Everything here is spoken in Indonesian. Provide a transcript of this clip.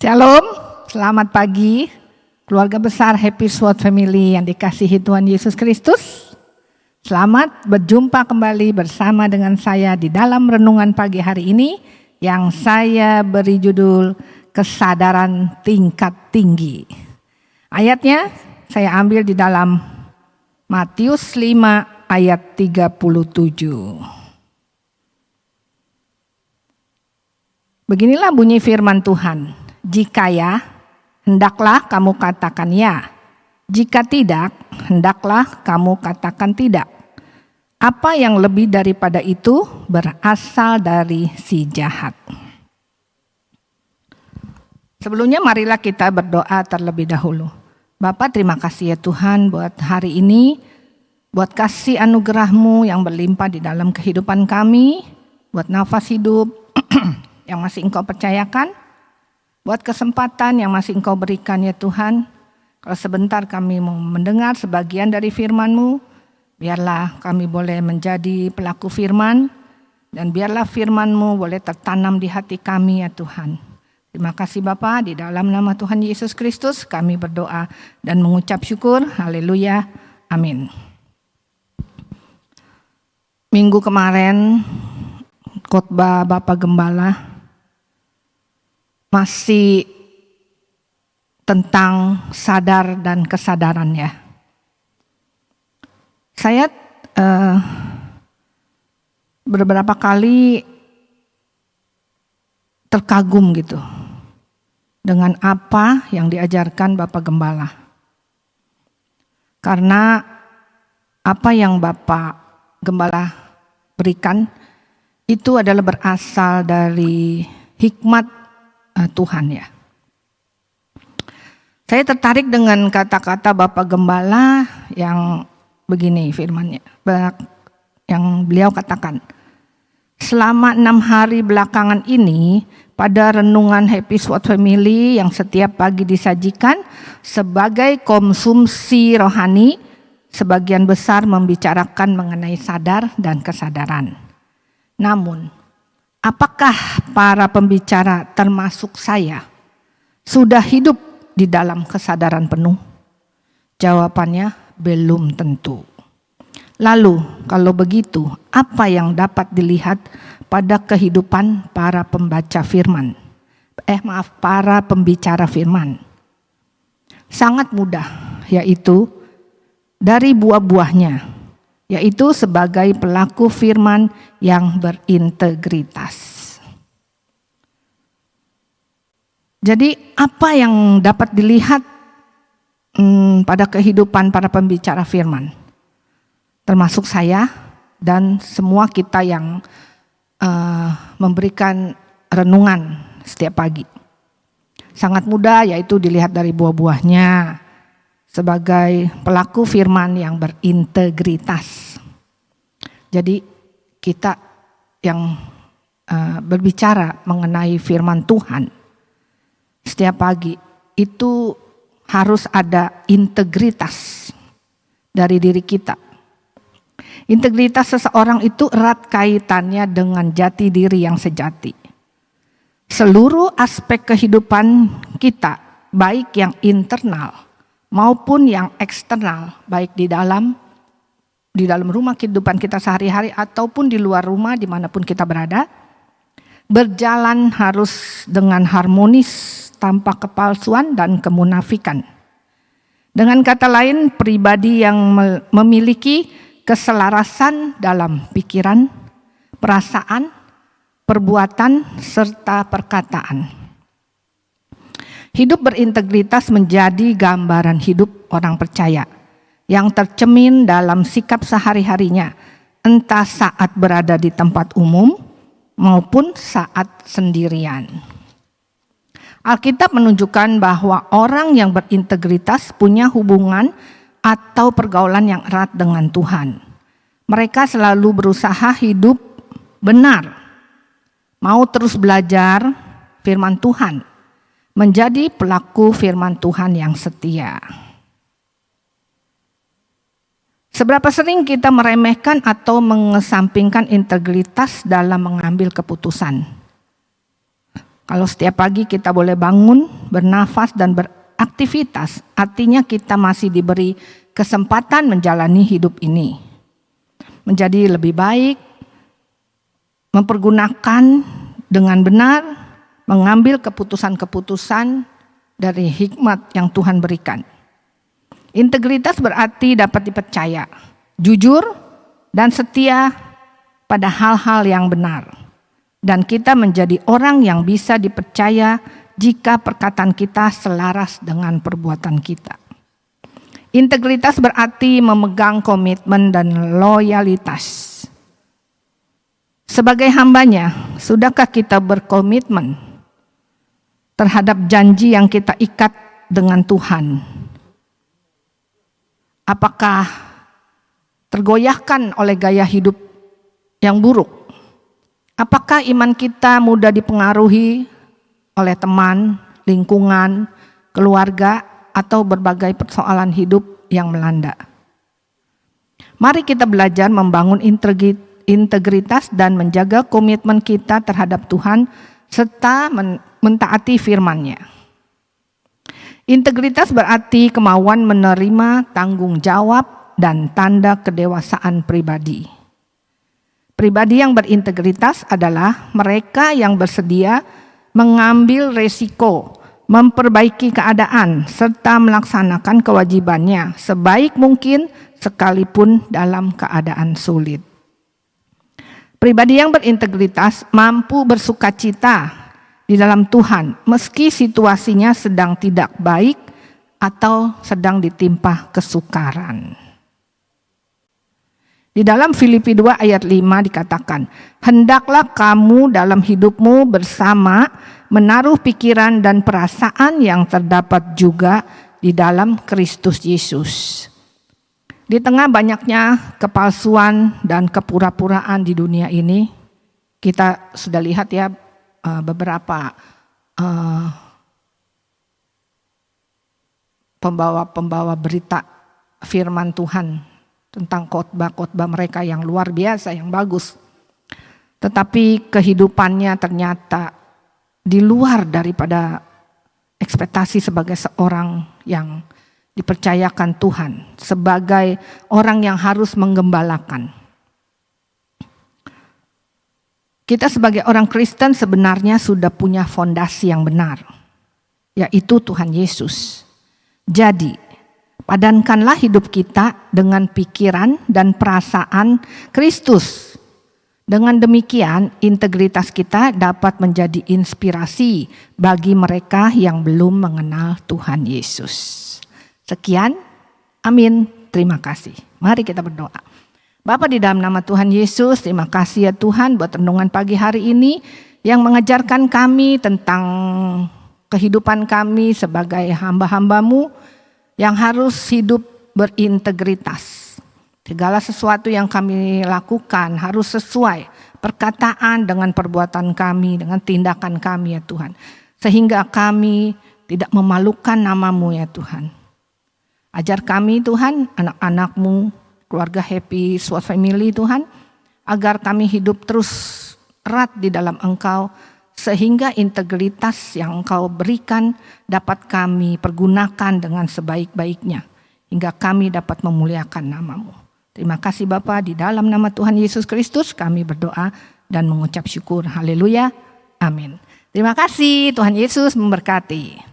Shalom, selamat pagi keluarga besar Happy Sword Family yang dikasihi Tuhan Yesus Kristus. Selamat berjumpa kembali bersama dengan saya di dalam renungan pagi hari ini yang saya beri judul Kesadaran Tingkat Tinggi. Ayatnya saya ambil di dalam Matius 5 ayat 37. Beginilah bunyi firman Tuhan. Jika ya, hendaklah kamu katakan ya. Jika tidak, hendaklah kamu katakan tidak. Apa yang lebih daripada itu berasal dari si jahat. Sebelumnya marilah kita berdoa terlebih dahulu. Bapa, terima kasih ya Tuhan buat hari ini, buat kasih anugerah-Mu yang berlimpah di dalam kehidupan kami, buat nafas hidup yang masih Engkau percayakan, buat kesempatan yang masih Engkau berikan ya Tuhan. Kalau sebentar kami mau mendengar sebagian dari firman-Mu, biarlah kami boleh menjadi pelaku firman, dan biarlah firman-Mu boleh tertanam di hati kami ya Tuhan. Terima kasih Bapa, di dalam nama Tuhan Yesus Kristus kami berdoa dan mengucap syukur. Haleluya, amin. Minggu kemarin khotbah Bapak Gembala masih tentang sadar dan kesadaran ya. Saya beberapa kali terkagum gitu dengan apa yang diajarkan Bapak Gembala. Karena apa yang Bapak Gembala berikan itu adalah berasal dari hikmat Tuhan ya. Saya tertarik dengan kata-kata Bapak Gembala yang begini firman-Nya, yang beliau katakan. Selama 6 hari belakangan ini, pada renungan Happy Sword Family yang setiap pagi disajikan sebagai konsumsi rohani, sebagian besar membicarakan mengenai sadar dan kesadaran. Namun, apakah para pembicara termasuk saya sudah hidup di dalam kesadaran penuh? Jawabannya belum tentu. Lalu kalau begitu, apa yang dapat dilihat pada kehidupan para pembaca firman? Para pembicara firman. Sangat mudah, yaitu dari buah-buahnya, yaitu sebagai pelaku firman yang berintegritas. Jadi apa yang dapat dilihat pada kehidupan para pembicara firman? Termasuk saya dan semua kita yang memberikan renungan setiap pagi. Sangat mudah, yaitu dilihat dari buah-buahnya sebagai pelaku firman yang berintegritas. Jadi kita yang berbicara mengenai firman Tuhan setiap pagi itu harus ada integritas dari diri kita. Integritas seseorang itu erat kaitannya dengan jati diri yang sejati. Seluruh aspek kehidupan kita, baik yang internal maupun yang eksternal, baik di dalam rumah kehidupan kita sehari-hari ataupun di luar rumah dimanapun kita berada, berjalan harus dengan harmonis tanpa kepalsuan dan kemunafikan. Dengan kata lain, pribadi yang memiliki keselarasan dalam pikiran, perasaan, perbuatan, serta perkataan. Hidup berintegritas menjadi gambaran hidup orang percaya yang tercemin dalam sikap sehari-harinya, entah saat berada di tempat umum maupun saat sendirian. Alkitab menunjukkan bahwa orang yang berintegritas punya hubungan atau pergaulan yang erat dengan Tuhan. Mereka selalu berusaha hidup benar, mau terus belajar firman Tuhan, menjadi pelaku firman Tuhan yang setia. Seberapa sering kita meremehkan atau mengesampingkan integritas dalam mengambil keputusan? Kalau setiap pagi kita boleh bangun, bernafas dan beraktivitas, artinya kita masih diberi kesempatan menjalani hidup ini. Menjadi lebih baik, mempergunakan dengan benar, mengambil keputusan-keputusan dari hikmat yang Tuhan berikan. Integritas berarti dapat dipercaya, jujur dan setia pada hal-hal yang benar. Dan kita menjadi orang yang bisa dipercaya jika perkataan kita selaras dengan perbuatan kita. Integritas berarti memegang komitmen dan loyalitas. Sebagai hambanya, sudahkah kita berkomitmen terhadap janji yang kita ikat dengan Tuhan? Apakah tergoyahkan oleh gaya hidup yang buruk? Apakah iman kita mudah dipengaruhi oleh teman, lingkungan, keluarga, atau berbagai persoalan hidup yang melanda? Mari kita belajar membangun integritas dan menjaga komitmen kita terhadap Tuhan serta mentaati firman-Nya. Integritas berarti kemauan menerima tanggung jawab dan tanda kedewasaan pribadi. Pribadi yang berintegritas adalah mereka yang bersedia mengambil resiko, memperbaiki keadaan, serta melaksanakan kewajibannya sebaik mungkin sekalipun dalam keadaan sulit. Pribadi yang berintegritas mampu bersukacita di dalam Tuhan meski situasinya sedang tidak baik atau sedang ditimpa kesukaran. Di dalam Filipi 2 ayat 5 dikatakan, hendaklah kamu dalam hidupmu bersama menaruh pikiran dan perasaan yang terdapat juga di dalam Kristus Yesus. Di tengah banyaknya kepalsuan dan kepura-puraan di dunia ini, kita sudah lihat ya beberapa pembawa berita firman Tuhan tentang khotbah-khotbah mereka yang luar biasa, yang bagus. Tetapi kehidupannya ternyata di luar daripada ekspektasi sebagai seorang yang dipercayakan Tuhan, sebagai orang yang harus menggembalakan. Kita sebagai orang Kristen sebenarnya sudah punya fondasi yang benar, yaitu Tuhan Yesus. Jadi, padankanlah hidup kita dengan pikiran dan perasaan Kristus. Dengan demikian, integritas kita dapat menjadi inspirasi bagi mereka yang belum mengenal Tuhan Yesus. Sekian, amin, terima kasih. Mari kita berdoa. Bapa, di dalam nama Tuhan Yesus, terima kasih ya Tuhan buat renungan pagi hari ini yang mengajarkan kami tentang kehidupan kami sebagai hamba-hamba-Mu yang harus hidup berintegritas. Segala sesuatu yang kami lakukan harus sesuai perkataan dengan perbuatan kami, dengan tindakan kami ya Tuhan. Sehingga kami tidak memalukan nama-Mu ya Tuhan. Ajar kami Tuhan, anak-anak-Mu, keluarga Happy Swat Family Tuhan, agar kami hidup terus erat di dalam Engkau, sehingga integritas yang Engkau berikan dapat kami pergunakan dengan sebaik-baiknya, hingga kami dapat memuliakan nama-Mu. Terima kasih Bapa, di dalam nama Tuhan Yesus Kristus kami berdoa dan mengucap syukur. Haleluya, amin. Terima kasih, Tuhan Yesus memberkati.